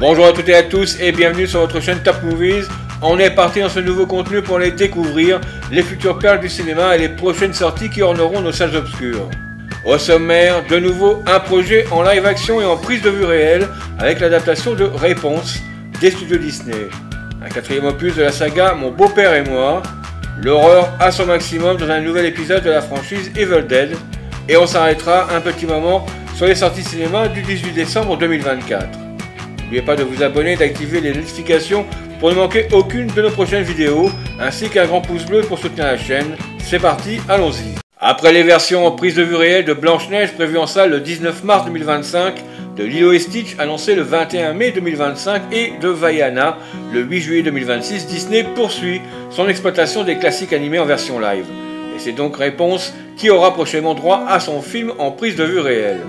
Bonjour à toutes et à tous et bienvenue sur votre chaîne Top Movies. On est parti dans ce nouveau contenu pour les découvrir, les futures perles du cinéma et les prochaines sorties qui orneront nos salles obscures. Au sommaire, de nouveau un projet en live action et en prise de vue réelle avec l'adaptation de Réponse des studios Disney. Un quatrième opus de la saga Mon beau-père et moi, l'horreur à son maximum dans un nouvel épisode de la franchise Evil Dead, et on s'arrêtera un petit moment sur les sorties cinéma du 18 décembre 2024. N'oubliez pas de vous abonner et d'activer les notifications pour ne manquer aucune de nos prochaines vidéos, ainsi qu'un grand pouce bleu pour soutenir la chaîne. C'est parti, allons-y. Après les versions en prise de vue réelle de Blanche-Neige prévues en salle le 19 mars 2025, de Lilo et Stitch annoncé le 21 mai 2025 et de Vaiana le 8 juillet 2026, Disney poursuit son exploitation des classiques animés en version live. Et c'est donc Réponse qui aura prochainement droit à son film en prise de vue réelle.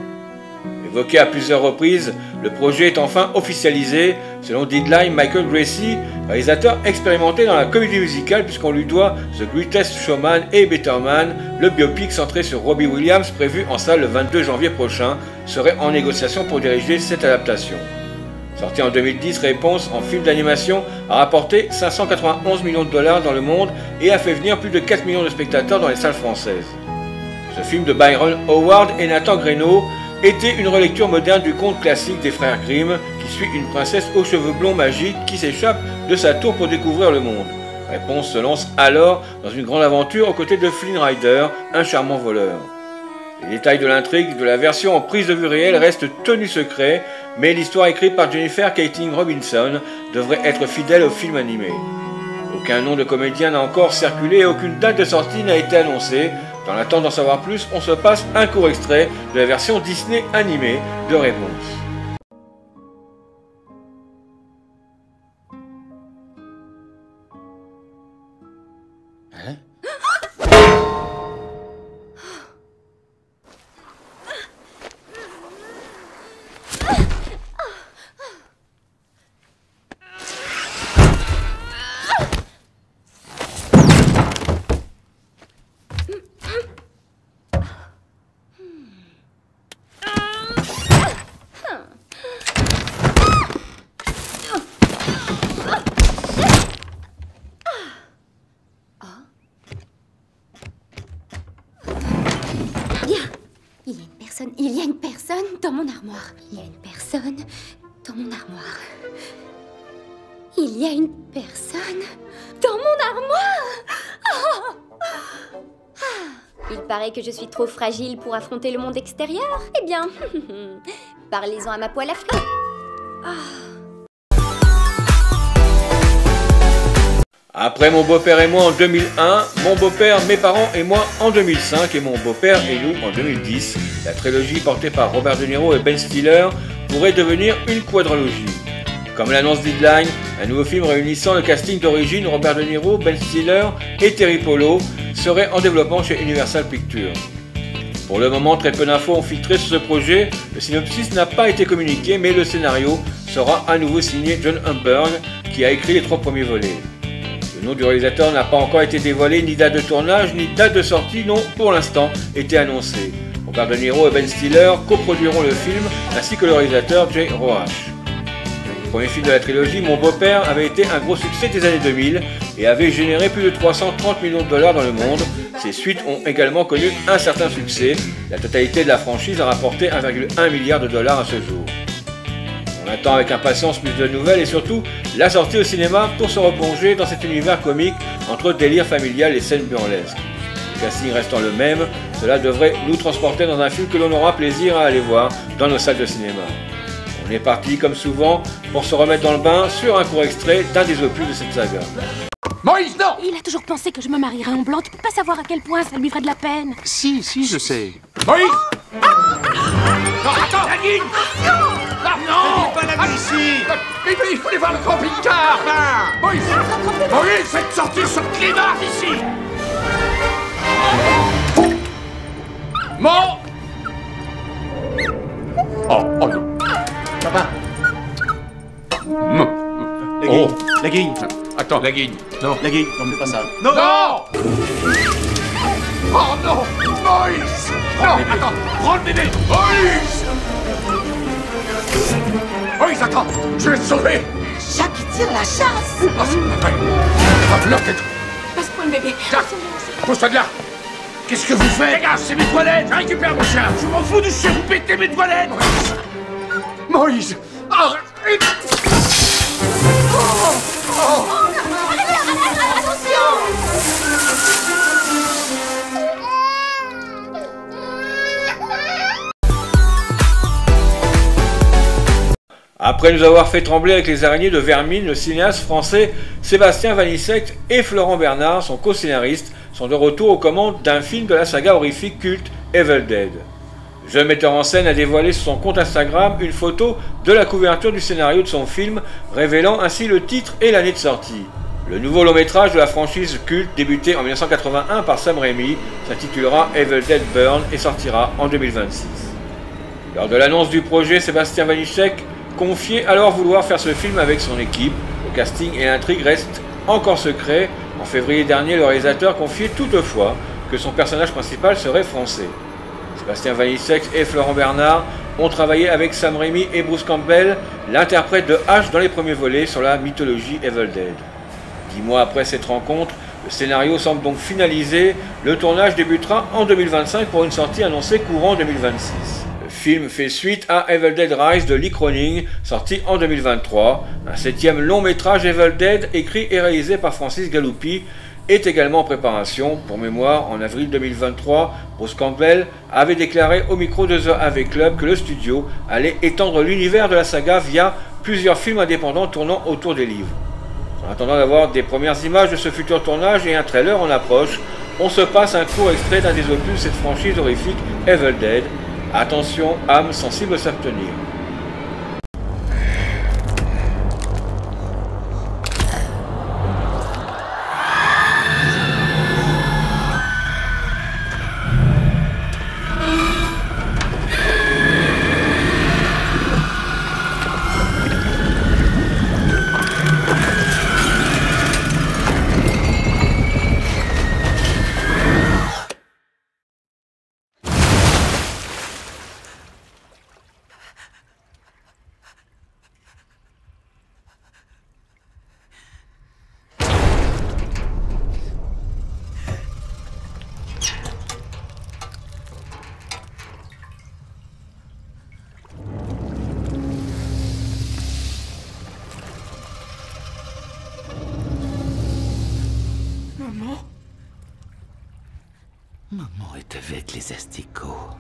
Évoqué à plusieurs reprises, le projet est enfin officialisé, selon Deadline Michael Gracey, réalisateur expérimenté dans la comédie musicale puisqu'on lui doit The Greatest Showman et Better Man, le biopic centré sur Robbie Williams prévu en salle le 22 janvier prochain, serait en négociation pour diriger cette adaptation. Sorti en 2010, Réponse en film d'animation a rapporté 591 millions de dollars dans le monde et a fait venir plus de 4 millions de spectateurs dans les salles françaises. Ce film de Byron Howard et Nathan Greno était une relecture moderne du conte classique des frères Grimm qui suit une princesse aux cheveux blonds magiques qui s'échappe de sa tour pour découvrir le monde. Réponse se lance alors dans une grande aventure aux côtés de Flynn Rider, un charmant voleur. Les détails de l'intrigue de la version en prise de vue réelle restent tenus secrets, mais l'histoire écrite par Jennifer Kaytin Robinson devrait être fidèle au film animé. Aucun nom de comédien n'a encore circulé et aucune date de sortie n'a été annoncée. Dans l'attente d'en savoir plus, on se passe un court extrait de la version Disney animée de Réponse. Hein? Il y a une personne dans mon armoire. Il y a une personne dans mon armoire. Il y a une personne dans mon armoire. Il paraît que je suis trop fragile pour affronter le monde extérieur. Eh bien, parlez-en à ma poêle à fleurs. Après Mon beau-père et moi en 2001, Mon beau-père, mes parents et moi en 2005 et Mon beau-père et nous en 2010, la trilogie portée par Robert De Niro et Ben Stiller pourrait devenir une quadrilogie. Comme l'annonce Deadline, un nouveau film réunissant le casting d'origine Robert De Niro, Ben Stiller et Terry Polo serait en développement chez Universal Pictures. Pour le moment, très peu d'infos ont filtré sur ce projet, le synopsis n'a pas été communiqué mais le scénario sera à nouveau signé John Humberg qui a écrit les 3 premiers volets. Le nom du réalisateur n'a pas encore été dévoilé, ni date de tournage, ni date de sortie n'ont pour l'instant été annoncés. Robert De Niro et Ben Stiller coproduiront le film, ainsi que le réalisateur Jay Roach. Le premier film de la trilogie, Mon beau-père, avait été un gros succès des années 2000 et avait généré plus de 330 millions de dollars dans le monde. Ses suites ont également connu un certain succès. La totalité de la franchise a rapporté 1,1 milliard de dollars à ce jour. On attend avec impatience plus de nouvelles et surtout la sortie au cinéma pour se replonger dans cet univers comique entre délire familial et scènes burlesques. Le casting restant le même, cela devrait nous transporter dans un film que l'on aura plaisir à aller voir dans nos salles de cinéma. On est parti comme souvent pour se remettre dans le bain sur un court extrait d'un des opus de cette saga. Moïse, non! Il a toujours pensé que je me marierais en blanc. Tu peux pas savoir à quel point ça lui ferait de la peine. Si, je sais. Moïse! Non, attends! Nadine! Non! Pas la ici! Il faut aller voir le camping-car, là! Moïse! Moïse, faites sortir ce climat d'ici! Mon! Oh non! Papa! La guigne. La guigne. Attends, la guigne. Non. La guigne. Non, fais pas ça. Non! Oh non! Moïse! Non, attends! Prends le bébé! Moïse! Moïse, attends, je vais te sauver. Chat qui tire la chasse. Oh, c'est pas vrai. Frappe-leur, tais-toi. Passe-moi le bébé. Tiens, pose-toi de là. Qu'est-ce que vous faites? Les gars, c'est mes toilettes. Récupère mon chien. Je m'en fous du chien, vous pétez mes toilettes. Moïse, arrête. Après nous avoir fait trembler avec les araignées de Vermine, le cinéaste français Sébastien Vanissek et Florent Bernard, son co-scénariste, sont de retour aux commandes d'un film de la saga horrifique culte Evil Dead. Le jeune metteur en scène a dévoilé sur son compte Instagram une photo de la couverture du scénario de son film, révélant ainsi le titre et l'année de sortie. Le nouveau long métrage de la franchise culte, débuté en 1981 par Sam Raimi, s'intitulera Evil Dead Burn et sortira en 2026. Lors de l'annonce du projet, Sébastien Vanissek confiait alors vouloir faire ce film avec son équipe. Le casting et l'intrigue restent encore secrets. En février dernier, le réalisateur confiait toutefois que son personnage principal serait français. Sébastien Vanissek et Florent Bernard ont travaillé avec Sam Raimi et Bruce Campbell, l'interprète de Ash dans les premiers volets sur la mythologie Evil Dead. 10 mois après cette rencontre, le scénario semble donc finalisé. Le tournage débutera en 2025 pour une sortie annoncée courant 2026. Le film fait suite à Evil Dead Rise de Lee Cronin, sorti en 2023. Un 7e long métrage Evil Dead, écrit et réalisé par Francis Galuppi, est également en préparation. Pour mémoire, en avril 2023, Bruce Campbell avait déclaré au micro de The AV Club que le studio allait étendre l'univers de la saga via plusieurs films indépendants tournant autour des livres. En attendant d'avoir des premières images de ce futur tournage et un trailer en approche, on se passe un court extrait d'un des opus de cette franchise horrifique Evil Dead. Attention, âme sensible s'abstenir. Maman est avec les asticots.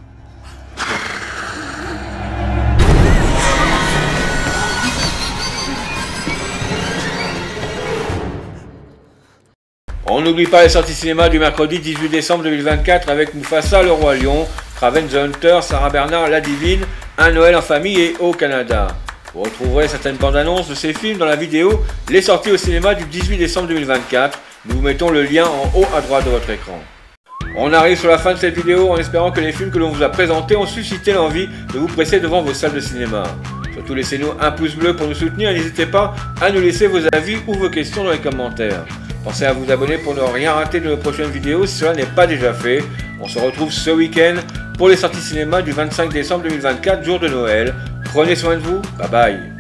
On n'oublie pas les sorties cinéma du mercredi 18 décembre 2024 avec Mufasa le Roi Lion, Kraven the Hunter, Sarah Bernard la Divine, Un Noël en famille et Au Canada. Vous retrouverez certaines bandes annonces de ces films dans la vidéo Les sorties au cinéma du 18 décembre 2024. Nous vous mettons le lien en haut à droite de votre écran. On arrive sur la fin de cette vidéo en espérant que les films que l'on vous a présentés ont suscité l'envie de vous presser devant vos salles de cinéma. Surtout laissez-nous un pouce bleu pour nous soutenir et n'hésitez pas à nous laisser vos avis ou vos questions dans les commentaires. Pensez à vous abonner pour ne rien rater de nos prochaines vidéos si cela n'est pas déjà fait. On se retrouve ce week-end pour les sorties cinéma du 25 décembre 2024, jour de Noël. Prenez soin de vous, bye bye.